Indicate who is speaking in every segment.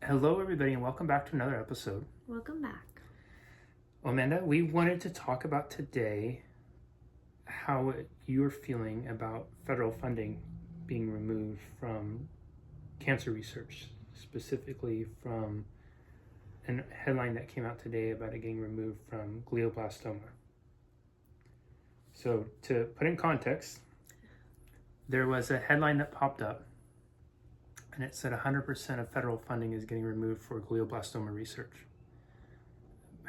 Speaker 1: Hello, everybody, and welcome back to another episode.
Speaker 2: Welcome back.
Speaker 1: Amanda, we wanted to talk about today how you're feeling about federal funding being removed from cancer research, specifically from a headline that came out today about it getting removed from glioblastoma. So, to put in context, there was a headline that popped up and it said 100% of federal funding is getting removed for glioblastoma research.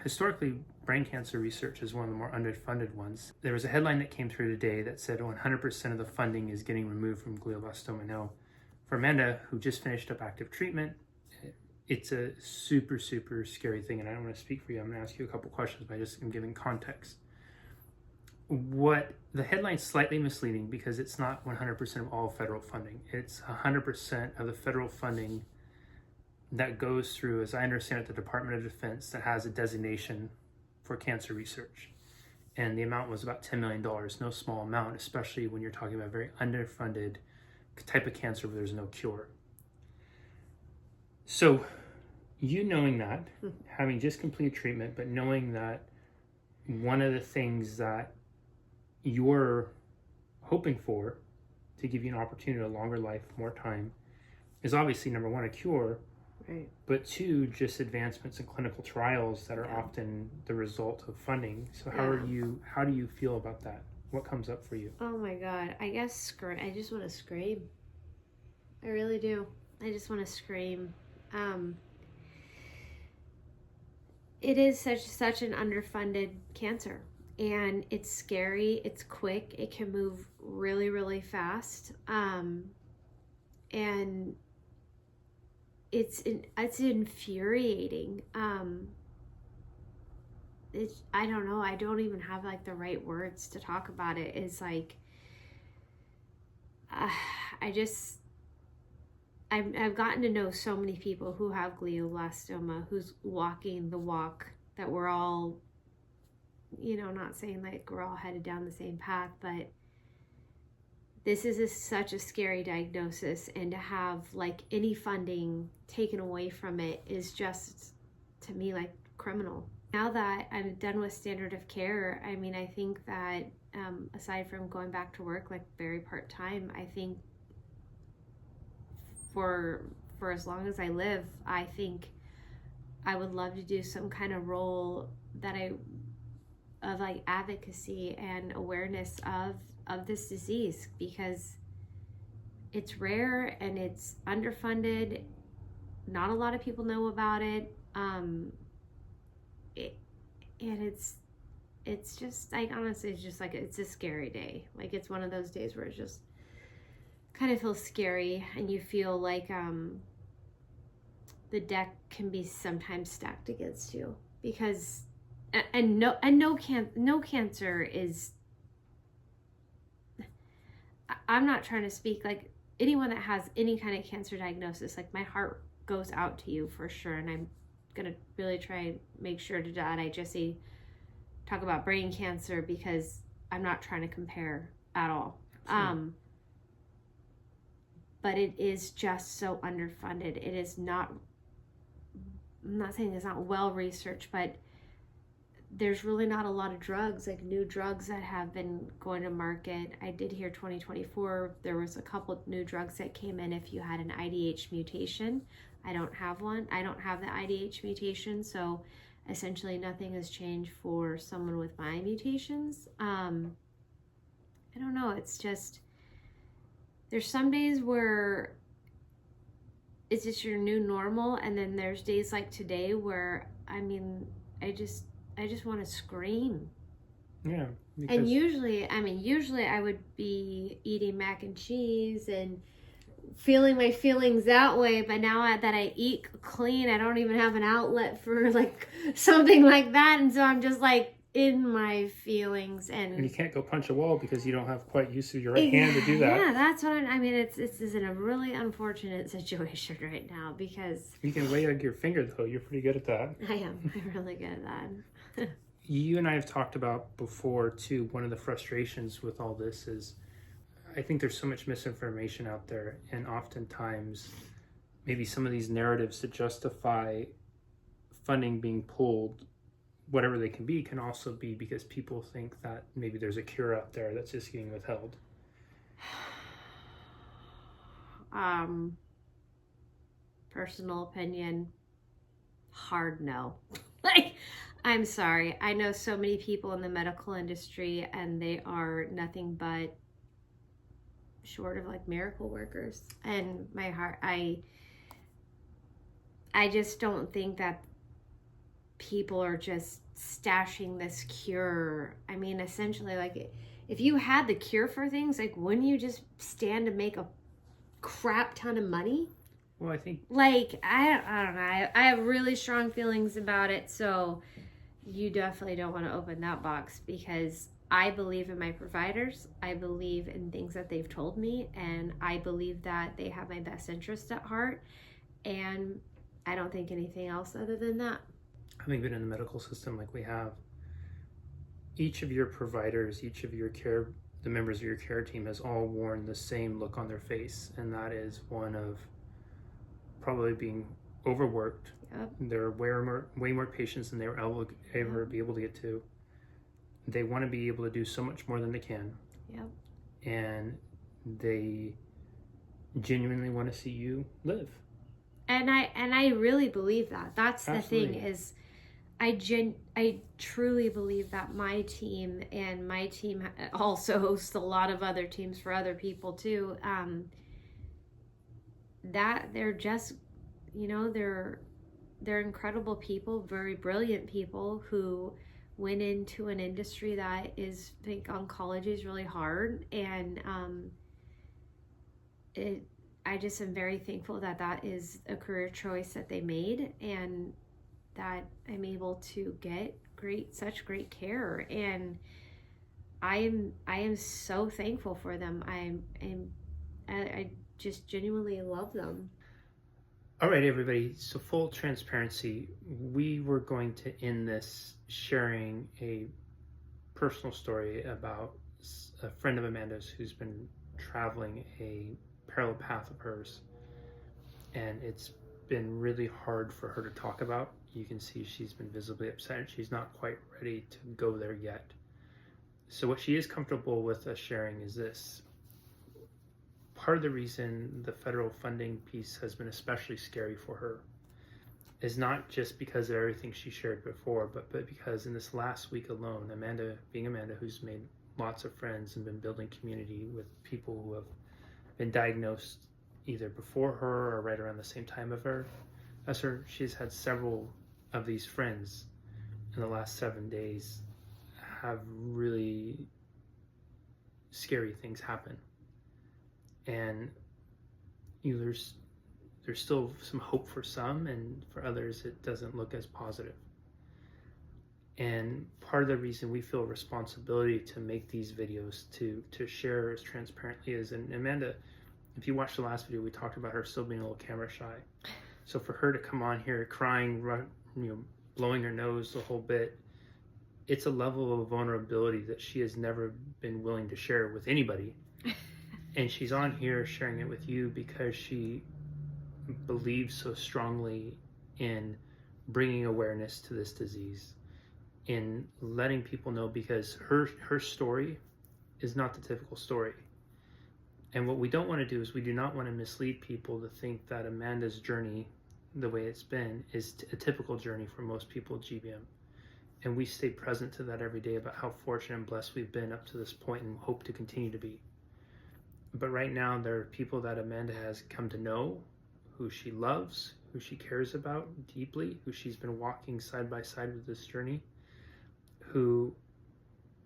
Speaker 1: Historically, brain cancer research is one of the more underfunded ones. There was a headline that came through today that said 100% of the funding is getting removed from glioblastoma. Now, for Amanda, who just finished up active treatment, it's a super, super scary thing, and I don't want to speak for you. I'm going to ask you a couple questions, but I'm giving context. What the headline's slightly misleading because it's not 100% of all federal funding. It's 100% of the federal funding that goes through, as I understand it, the Department of Defense that has a designation for cancer research. And the amount was about $10 million, no small amount, especially when you're talking about a very underfunded type of cancer where there's no cure. So you knowing that, having just completed treatment, but knowing that one of the things that you're hoping for to give you an opportunity, a longer life, more time, is obviously number one, a cure,
Speaker 2: Right.
Speaker 1: but two, just advancements in clinical trials that are often the result of funding. So how do you feel about that? What comes up for you?
Speaker 2: Oh my God. I guess I just want to scream. I really do. I just want to scream. It is such an underfunded cancer. And it's scary, it's quick, it can move really, really fast. And it's infuriating. I don't know, I don't even have like the right words to talk about it. It's like, I've gotten to know so many people who have glioblastoma, who's walking the walk that we're all, not saying like we're all headed down the same path, but this is such a scary diagnosis, and to have like any funding taken away from it is just, to me, like criminal. Now that I'm done with standard of care, I mean, I think that aside from going back to work like very part-time, I think for as long as I live, I think I would love to do some kind of role of like advocacy and awareness of this disease, because it's rare and it's underfunded. Not a lot of people know about it. And it's just like, honestly, it's just like, it's a scary day. Like, it's one of those days where it just kind of feels scary, and you feel like the deck can be sometimes stacked against you, because no cancer is, I'm not trying to speak like anyone that has any kind of cancer diagnosis, like my heart goes out to you for sure, and I'm gonna really try and make sure to that I just talk about brain cancer, because I'm not trying to compare at all. Sure. But it is just so underfunded. It is not, I'm not saying it's not well researched, but there's really not a lot of drugs, like new drugs that have been going to market. I did hear 2024, there was a couple new drugs that came in if you had an IDH mutation. I don't have one. I don't have the IDH mutation, so essentially nothing has changed for someone with my mutations. I don't know, it's just, there's some days where it's just your new normal, and then there's days like today where, I mean, I just want to scream.
Speaker 1: Yeah.
Speaker 2: And usually I would be eating mac and cheese and feeling my feelings that way, but now that I eat clean, I don't even have an outlet for like something like that, and so I'm just like in my feelings, and
Speaker 1: you can't go punch a wall because you don't have quite use of your right hand to do that.
Speaker 2: Yeah, that's what I mean. It's in a really unfortunate situation right now, because
Speaker 1: you can wag your finger though. You're pretty good at that.
Speaker 2: I am. I'm really good at that.
Speaker 1: You and I have talked about before too, one of the frustrations with all this is I think there's so much misinformation out there, and oftentimes maybe some of these narratives to justify funding being pulled, whatever they can be, can also be because people think that maybe there's a cure out there that's just getting withheld.
Speaker 2: Personal opinion, hard no. Like, I'm sorry. I know so many people in the medical industry and they are nothing but short of like miracle workers. And my heart, I just don't think that people are just stashing this cure. I mean, essentially, like, if you had the cure for things, like, wouldn't you just stand to make a crap ton of money?
Speaker 1: Well, I think,
Speaker 2: like, I don't know. I have really strong feelings about it, so you definitely don't want to open that box, because I believe in my providers. I believe in things that they've told me, and I believe that they have my best interest at heart, and I don't think anything else other than that.
Speaker 1: having been in the medical system like we have, each of your providers, each of your care, the members of your care team has all worn the same look on their face, and that is one of probably being overworked.
Speaker 2: Yep.
Speaker 1: There are way more patients than they were ever be able to get to. They want to be able to do so much more than they can.
Speaker 2: Yep.
Speaker 1: And they genuinely want to see you live.
Speaker 2: And I really believe that. That's
Speaker 1: Absolutely.
Speaker 2: The thing is, I truly believe that my team, and my team also hosts a lot of other teams for other people too, that they're just, they're incredible people, very brilliant people who went into an industry that is, I think oncology is really hard, and I just am very thankful that that is a career choice that they made, and that I'm able to get such great care, and I am so thankful for them. I just genuinely love them.
Speaker 1: All right, everybody. So full transparency, we were going to end this sharing a personal story about a friend of Amanda's who's been traveling a parallel path of hers, and it's been really hard for her to talk about. You can see she's been visibly upset. She's not quite ready to go there yet. So what she is comfortable with us sharing is this. Part of the reason the federal funding piece has been especially scary for her is not just because of everything she shared before, but because in this last week alone, Amanda, who's made lots of friends and been building community with people who have been diagnosed either before her or right around the same time as her, she's had several of these friends in the last 7 days have really scary things happen. And there's still some hope for some, and for others it doesn't look as positive. And part of the reason we feel responsibility to make these videos to share as transparently as, and Amanda, if you watched the last video, we talked about her still being a little camera shy. So for her to come on here crying, blowing her nose the whole bit, it's a level of vulnerability that she has never been willing to share with anybody. And she's on here sharing it with you because she believes so strongly in bringing awareness to this disease, in letting people know, because her story is not the typical story. And what we don't want to do is we do not want to mislead people to think that Amanda's journey, the way it's been, is a typical journey for most people with GBM. And we stay present to that every day about how fortunate and blessed we've been up to this point and hope to continue to be. But right now, there are people that Amanda has come to know, who she loves, who she cares about deeply, who she's been walking side by side with this journey, who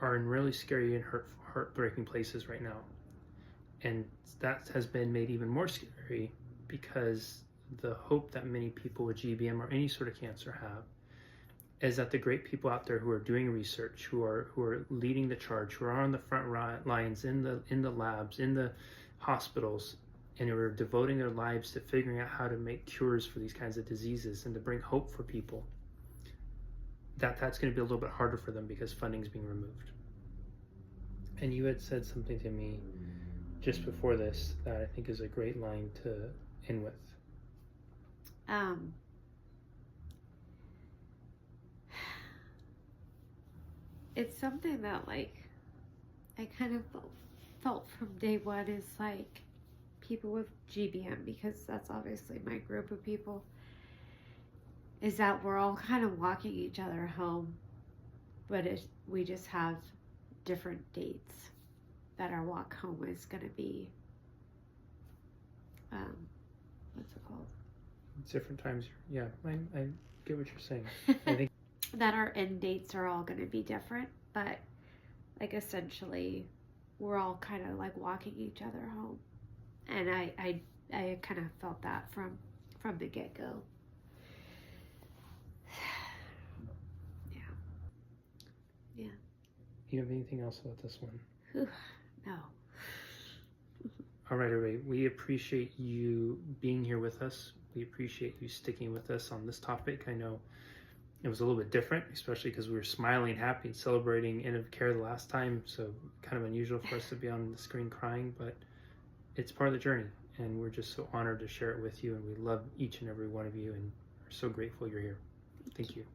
Speaker 1: are in really scary and heartbreaking places right now. And that has been made even more scary because the hope that many people with GBM or any sort of cancer have is that the great people out there who are doing research, who are leading the charge, who are on the front lines in the labs, in the hospitals, and who are devoting their lives to figuring out how to make cures for these kinds of diseases and to bring hope for people, that's going to be a little bit harder for them because funding is being removed. And you had said something to me just before this that I think is a great line to end with.
Speaker 2: It's something that, like, I kind of felt from day one is like people with GBM, because that's obviously my group of people, is that we're all kind of walking each other home, but we just have different dates that our walk home is going to be. What's it called?
Speaker 1: Different times. Yeah, I get what you're saying. I think
Speaker 2: that our end dates are all going to be different, but like essentially we're all kind of like walking each other home, and I kind of felt that from the get-go. Yeah.
Speaker 1: You have anything else about this one?
Speaker 2: No.
Speaker 1: All right, everybody. We appreciate you being here with us. We appreciate you sticking with us on this topic. I know it was a little bit different, especially because we were smiling, happy, and celebrating end of care the last time. So kind of unusual for us to be on the screen crying, but it's part of the journey. And we're just so honored to share it with you. And we love each and every one of you and are so grateful you're here. Thank you.